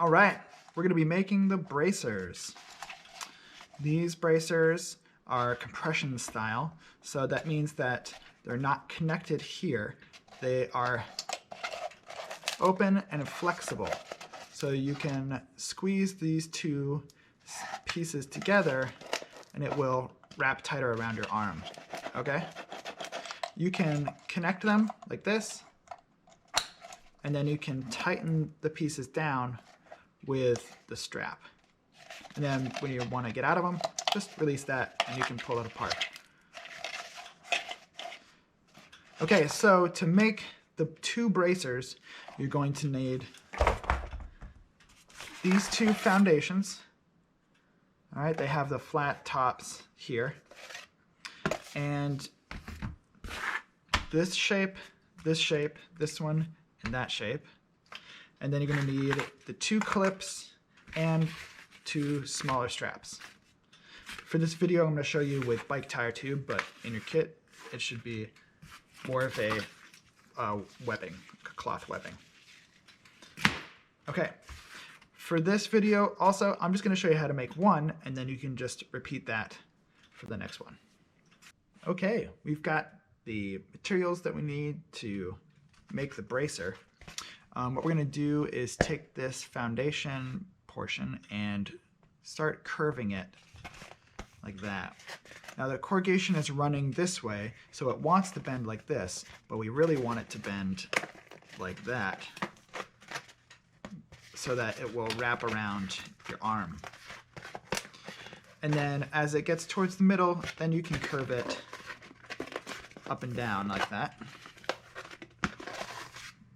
All right, we're gonna be making the bracers. These bracers are compression style, so that means that they're not connected here. They are open and flexible. So you can squeeze these two pieces together and it will wrap tighter around your arm, okay? You can connect them like this, and then you can tighten the pieces down with the strap. And then when you want to get out of them, just release that and you can pull it apart. Okay, so to make the two bracers, you're going to need these two foundations. All right, they have the flat tops here. And this shape, this one, and that shape. And then you're going to need the two clips and two smaller straps. For this video, I'm going to show you with bike tire tube, but in your kit, it should be more of a webbing, cloth webbing. Okay, for this video also, I'm just going to show you how to make one, and then you can just repeat that for the next one. Okay, we've got the materials that we need to make the bracer. What we're going to do is take this foundation portion and start curving it like that. Now the corrugation is running this way, so it wants to bend like this, but we really want it to bend like that so that it will wrap around your arm. And then as it gets towards the middle, then you can curve it up and down like that.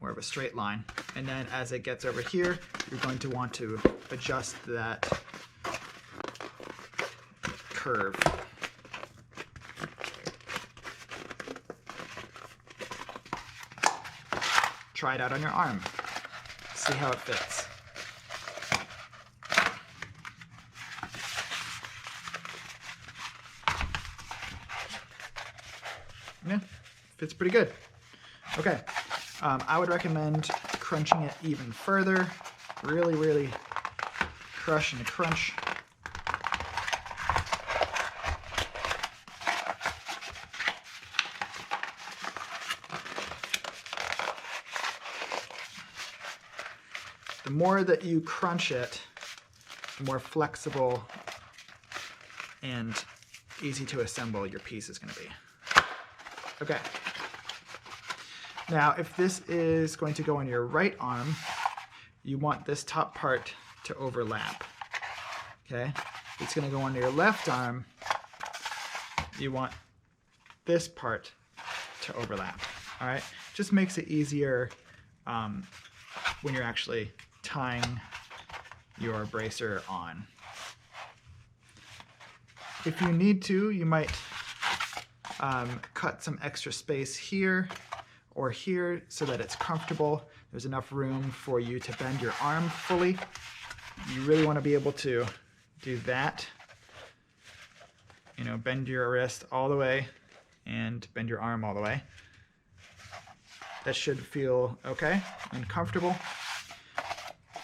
More of a straight line. And then as it gets over here, you're going to want to adjust that curve. Try it out on your arm. See how it fits. Yeah, fits pretty good. Okay, I would recommend crunching it even further. Really, really crush and crunch. The more that you crunch it, the more flexible and easy to assemble your piece is going to be. Okay. Now, if this is going to go on your right arm, you want this top part to overlap. Okay? If it's going to go on your left arm, you want this part to overlap. All right? Just makes it easier when you're actually tying your bracer on. If you need to, you might cut some extra space here or here so that it's comfortable. There's enough room for you to bend your arm fully. You really want to be able to do that. You know, bend your wrist all the way and bend your arm all the way. That should feel okay and comfortable.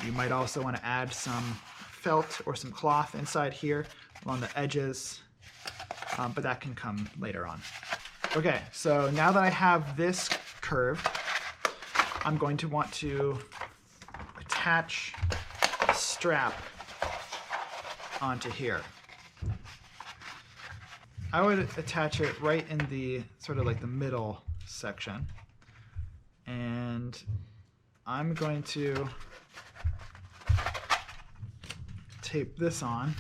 You might also want to add some felt or some cloth inside here along the edges, but that can come later on. Okay, so now that I have this curved, I'm going to want to attach a strap onto here. I would attach it right in the sort of like the middle section, and I'm going to tape this on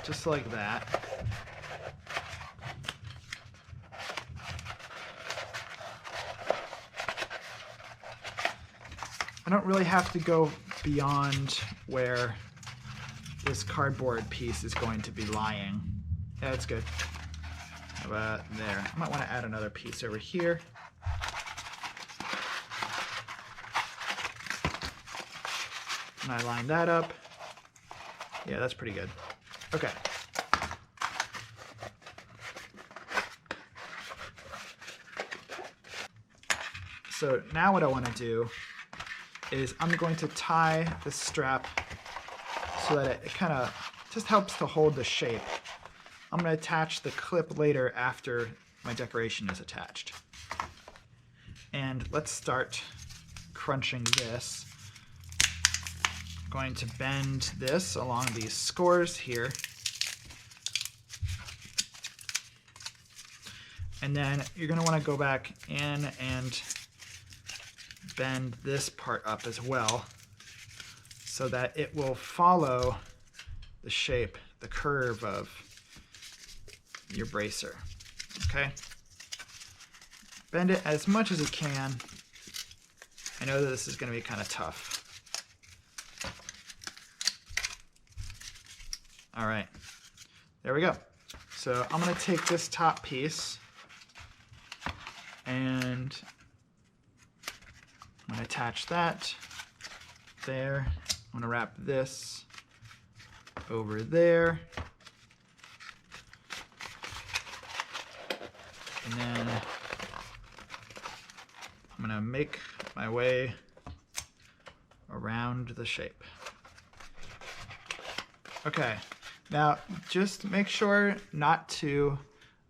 just like that. I don't really have to go beyond where this cardboard piece is going to be lying. Yeah, that's good. How about there? I might want to add another piece over here. And I line that up. Yeah, that's pretty good. Okay. So now what I want to do is I'm going to tie this strap so that it kind of just helps to hold the shape. I'm going to attach the clip later after my decoration is attached. And let's start crunching this. I'm going to bend this along these scores here. And then you're going to want to go back in and bend this part up as well so that it will follow the shape, the curve of your bracer. Okay? Bend it as much as you can. I know that this is going to be kind of tough. All right, there we go. So I'm going to take this top piece and I'm going to attach that there. I'm going to wrap this over there. And then I'm going to make my way around the shape. Okay, now just make sure not to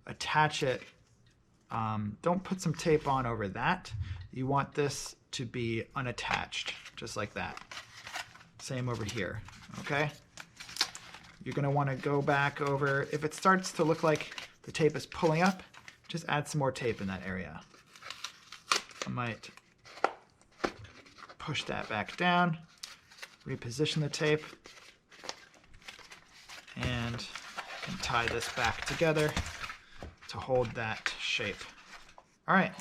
attach it. Don't put some tape on over that. You want this to be unattached, just like that. Same over here, okay? You're gonna wanna go back over, if it starts to look like the tape is pulling up, just add some more tape in that area. I might push that back down, reposition the tape, and can tie this back together to hold that shape. All right,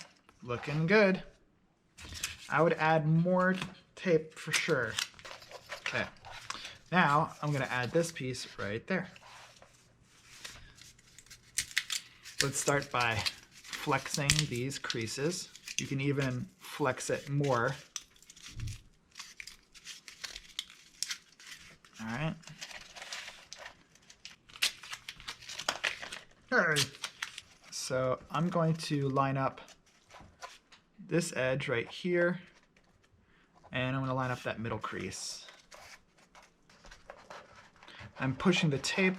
looking good. I would add more tape for sure. Okay, now I'm gonna add this piece right there. Let's start by flexing these creases. You can even flex it more. All right. All right. So I'm going to line up this edge right here, and I'm going to line up that middle crease. I'm pushing the tape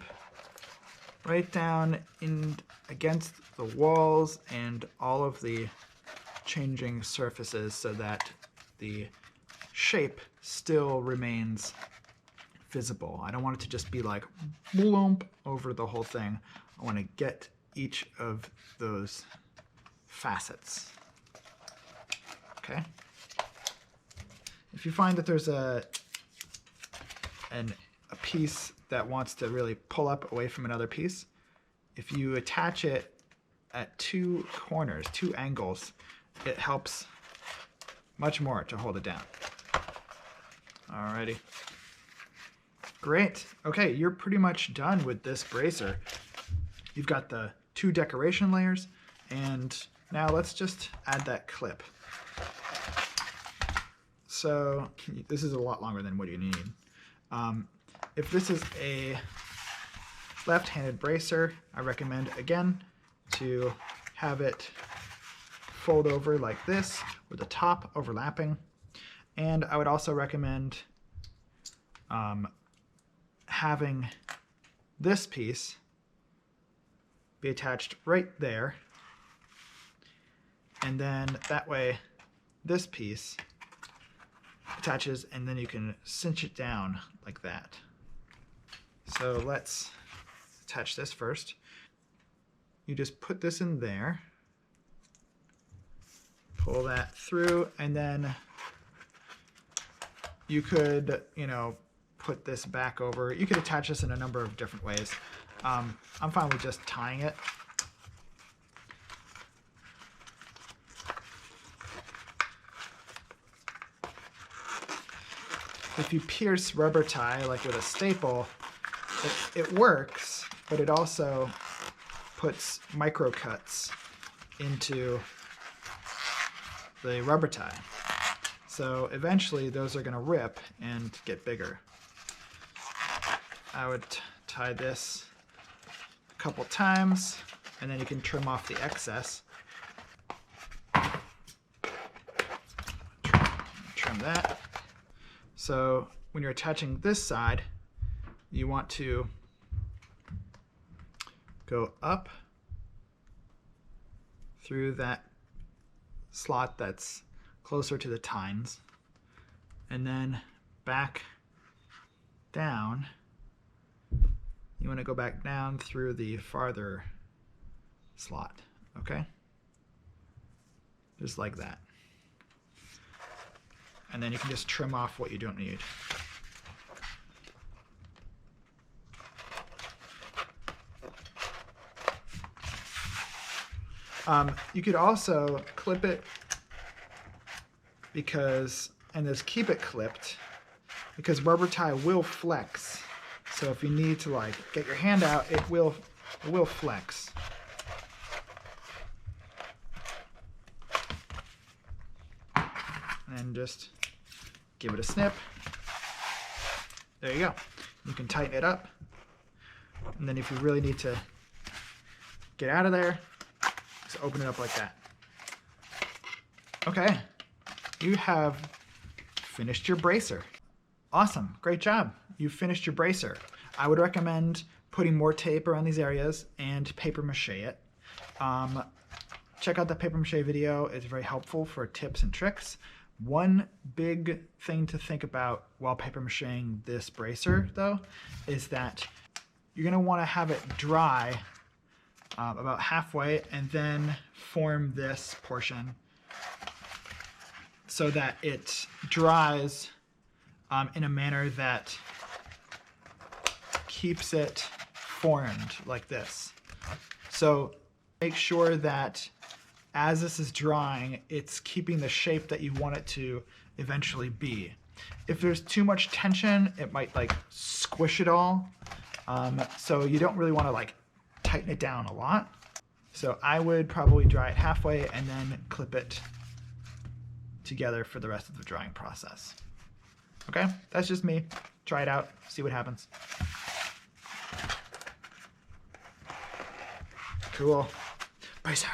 right down in against the walls and all of the changing surfaces so that the shape still remains visible. I don't want it to just be like bloomp over the whole thing. I want to get each of those facets. Okay? If you find that there's a piece that wants to really pull up away from another piece, if you attach it at two corners, two angles, it helps much more to hold it down. Alrighty. Great. Okay, you're pretty much done with this bracer. You've got the two decoration layers, and now let's just add that clip. So this is a lot longer than what you need. If this is a left-handed bracer, I recommend again to have it fold over like this with the top overlapping. And I would also recommend having this piece be attached right there, and then that way this piece attaches and then you can cinch it down like that. So let's attach this first. You just put this in there, pull that through, and then you could, put this back over. You could attach this in a number of different ways. I'm fine with just tying it. If you pierce rubber tie, like with a staple, it works, but it also puts micro cuts into the rubber tie. So eventually those are going to rip and get bigger. I would tie this a couple times, and then you can trim off the excess. Trim that. So when you're attaching this side, you want to go up through that slot that's closer to the tines, and then back down. You want to go back down through the farther slot, okay? Just like that. And then you can just trim off what you don't need. You could also clip it and just keep it clipped, because rubber tie will flex. So if you need to like get your hand out, it will flex. And just give it a snip. There you go. You can tighten it up. And then if you really need to get out of there, just open it up like that. Okay, you have finished your bracer. Awesome, great job. You've finished your bracer. I would recommend putting more tape around these areas and paper mache it. Check out the paper mache video. It's very helpful for tips and tricks. One big thing to think about while paper macheing this bracer, though, is that you're going to want to have it dry about halfway and then form this portion so that it dries in a manner that keeps it formed like this. So make sure that as this is drying, it's keeping the shape that you want it to eventually be. If there's too much tension, it might like squish it all. So you don't really want to like tighten it down a lot. So I would probably dry it halfway and then clip it together for the rest of the drying process. Okay, that's just me. Try it out, see what happens. Cool. Bracer.